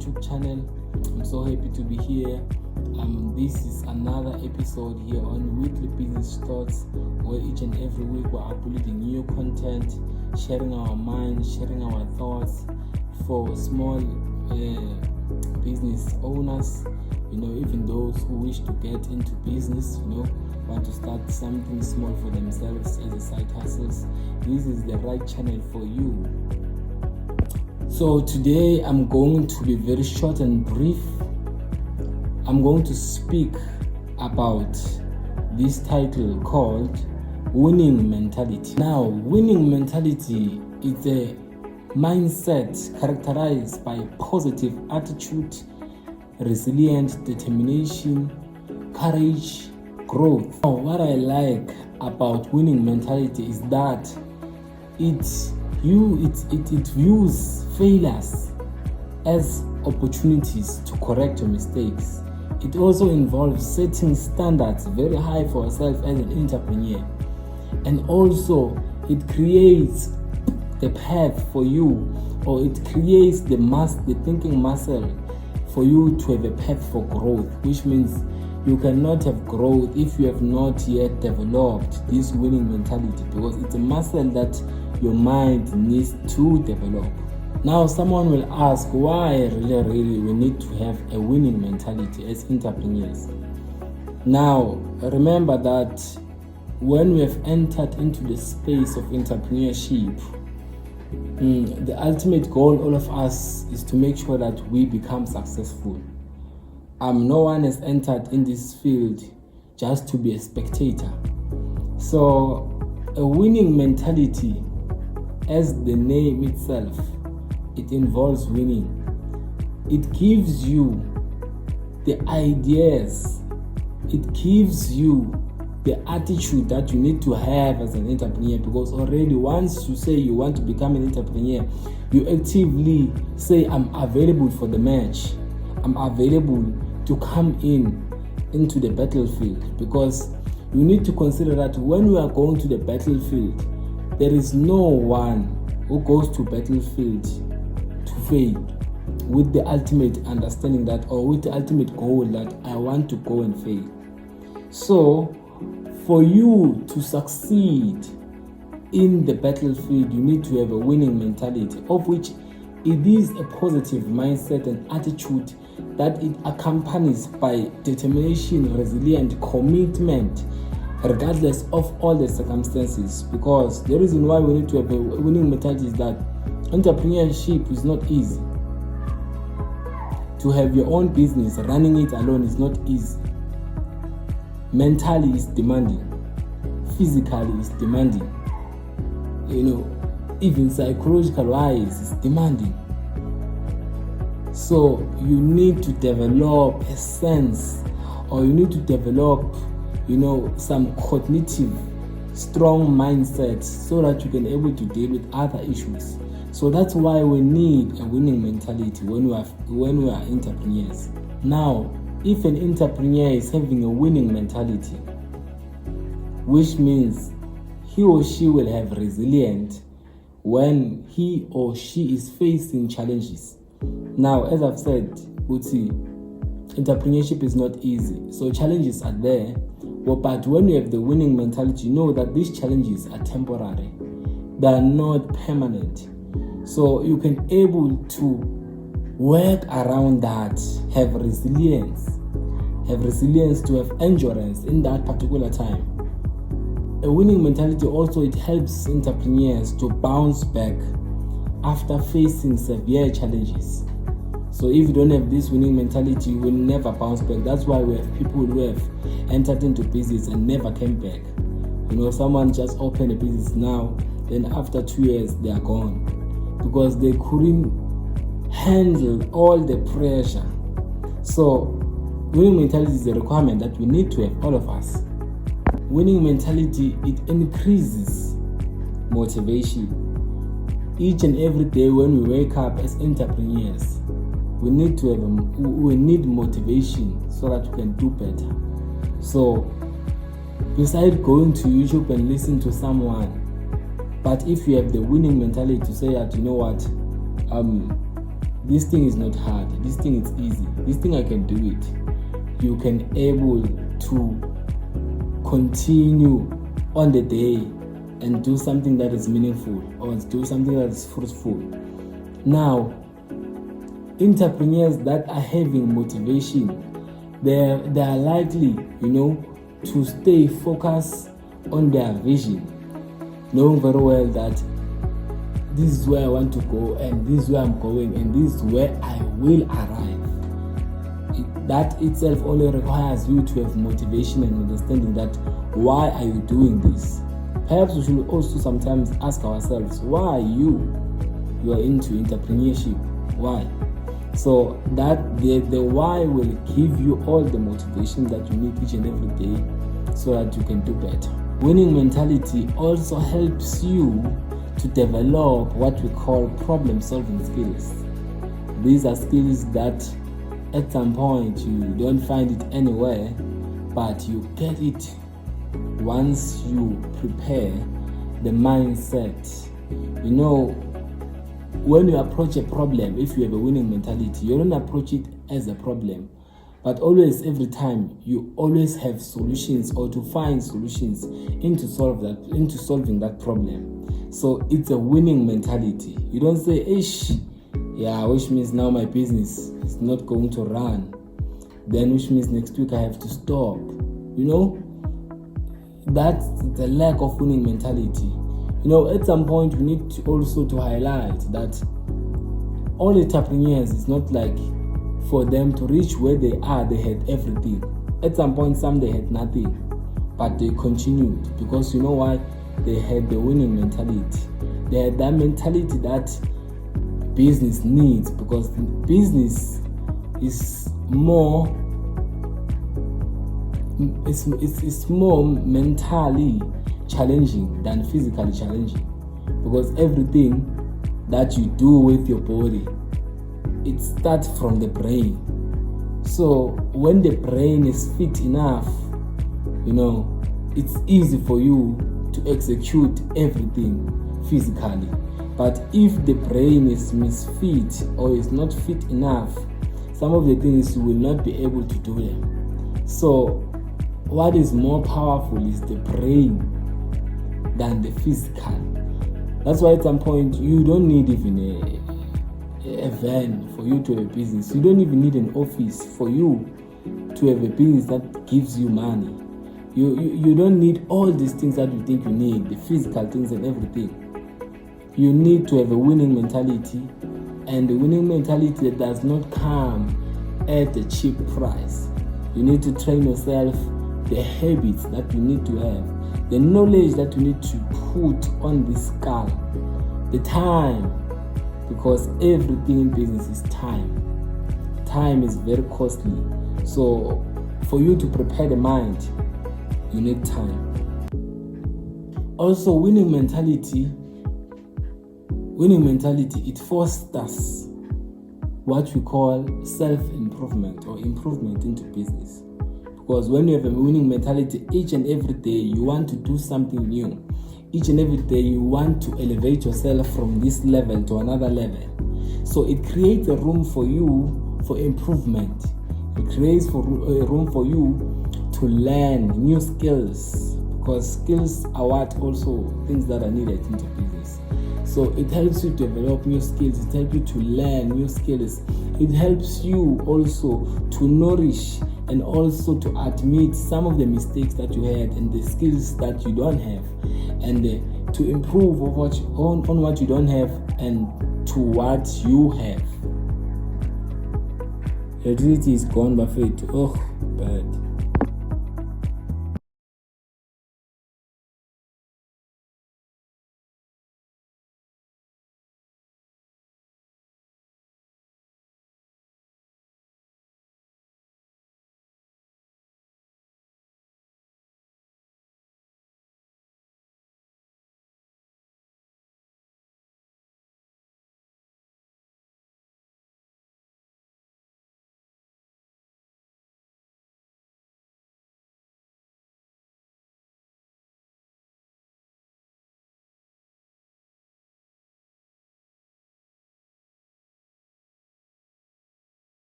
YouTube channel. I'm so happy to be here. This is another episode here on Weekly Business Thoughts, where each and every week we're uploading new content, sharing our minds, sharing our thoughts for small business owners, even those who wish to get into business, want to start something small for themselves as a side hustles. This is the right channel for you. So today I'm going to be very short and brief. I'm going to speak about this title called Winning Mentality. Now, winning mentality is a mindset characterized by positive attitude, resilient determination, courage, growth. Now, what I like about winning mentality is that it views failures as opportunities to correct your mistakes. It also involves setting standards very high for yourself as an entrepreneur, and also it creates the path for you, or it creates the thinking muscle for you to have a path for growth, which means you cannot have growth if you have not yet developed this winning mentality, because it's a muscle that your mind needs to develop. Now, someone will ask, why really we need to have a winning mentality as entrepreneurs? Now, remember that when we have entered into the space of entrepreneurship, the ultimate goal, all of us, is to make sure that we become successful. No one has entered in this field just to be a spectator. So, a winning mentality, as the name itself, it involves winning. It gives you the ideas, it gives you the attitude that you need to have as an entrepreneur, because already once you say you want to become an entrepreneur, you actively say, I'm available for the match, I'm available to come into the battlefield, because you need to consider that when we are going to the battlefield, there is no one who goes to battlefield to fail with the ultimate understanding that, or with the ultimate goal that I want to go and fail. So for you to succeed in the battlefield, you need to have a winning mentality, of which it is a positive mindset and attitude that it accompanies by determination, resilient commitment, regardless of all the circumstances. Because the reason why we need to have a winning mentality is that entrepreneurship is not easy. To have your own business, running it alone is not easy. Mentally is demanding, physically is demanding, even psychological wise is demanding. So you need to develop a sense, or you need to develop some cognitive strong mindset, so that you can be able to deal with other issues. So that's why we need a winning mentality when we are entrepreneurs. Now, if an entrepreneur is having a winning mentality, which means he or she will have resilience when he or she is facing challenges. Now, as I've said, entrepreneurship is not easy, so challenges are there. But when you have the winning mentality, you know that these challenges are temporary, they are not permanent. So you can able to work around that, have resilience to have endurance in that particular time. A winning mentality also, it helps entrepreneurs to bounce back after facing severe challenges. So if you don't have this winning mentality, you will never bounce back. That's why we have people who have entered into business and never came back. Someone just opened a business now, then after 2 years they are gone, because they couldn't handle all the pressure. So winning mentality is a requirement that we need to have, all of us. Winning mentality, it increases motivation. Each and every day when we wake up as entrepreneurs, we need motivation so that we can do better. So besides going to YouTube and listen to someone, but if you have the winning mentality to say that, this thing is not hard, this thing is easy, this thing I can do it, you can able to continue on the day and do something that is meaningful or do something that is fruitful. Now, entrepreneurs that are having motivation, they are likely, to stay focused on their vision, knowing very well that this is where I want to go, and this is where I'm going, and this is where I will arrive. That itself only requires you to have motivation and understanding that why are you doing this. Perhaps we should also sometimes ask ourselves, why you are into entrepreneurship? Why? So that the why will give you all the motivation that you need each and every day so that you can do better. Winning mentality also helps you to develop what we call problem-solving skills. These are skills that at some point you don't find it anywhere, but you get it once you prepare the mindset. When you approach a problem, if you have a winning mentality, you don't approach it as a problem, but always, every time, you always have solutions or to find solutions into solving that problem. So it's a winning mentality. You don't say, which means now my business is not going to run, then which means next week I have to stop. That's the lack of winning mentality. At some point we need to also to highlight that all entrepreneurs, is not like for them to reach where they are, they had everything. At some point, some they had nothing, but they continued because you know why? They had the winning mentality. They had that mentality that business needs, because business is more mentally challenging than physically challenging, because everything that you do with your body, it starts from the brain. So when the brain is fit enough, it's easy for you to execute everything physically. But if the brain is misfit or is not fit enough, some of the things you will not be able to do them. So what is more powerful is the brain than the physical. That's why at some point you don't need even a van for you to have a business. You don't even need an office for you to have a business that gives you money. You don't need all these things that you think you need, the physical things and everything. You need to have a winning mentality, and the winning mentality that does not come at a cheap price. You need to train yourself the habits that you need to have, the knowledge that you need to put on this skull, the time, because everything in business is time. Time is very costly. So for you to prepare the mind, you need time. Also, winning mentality, it fosters what we call self-improvement or improvement into business. Because when you have a winning mentality, each and every day you want to do something new. Each and every day you want to elevate yourself from this level to another level. So it creates a room for you for improvement. It creates a room for you to learn new skills, because skills are what also things that are needed into business. So it helps you develop new skills. It helps you to learn new skills. It helps you also to nourish and also to admit some of the mistakes that you had and the skills that you don't have, and to improve on what you don't have and to what you have. Creativity is gone, Buffett. Oh, bad.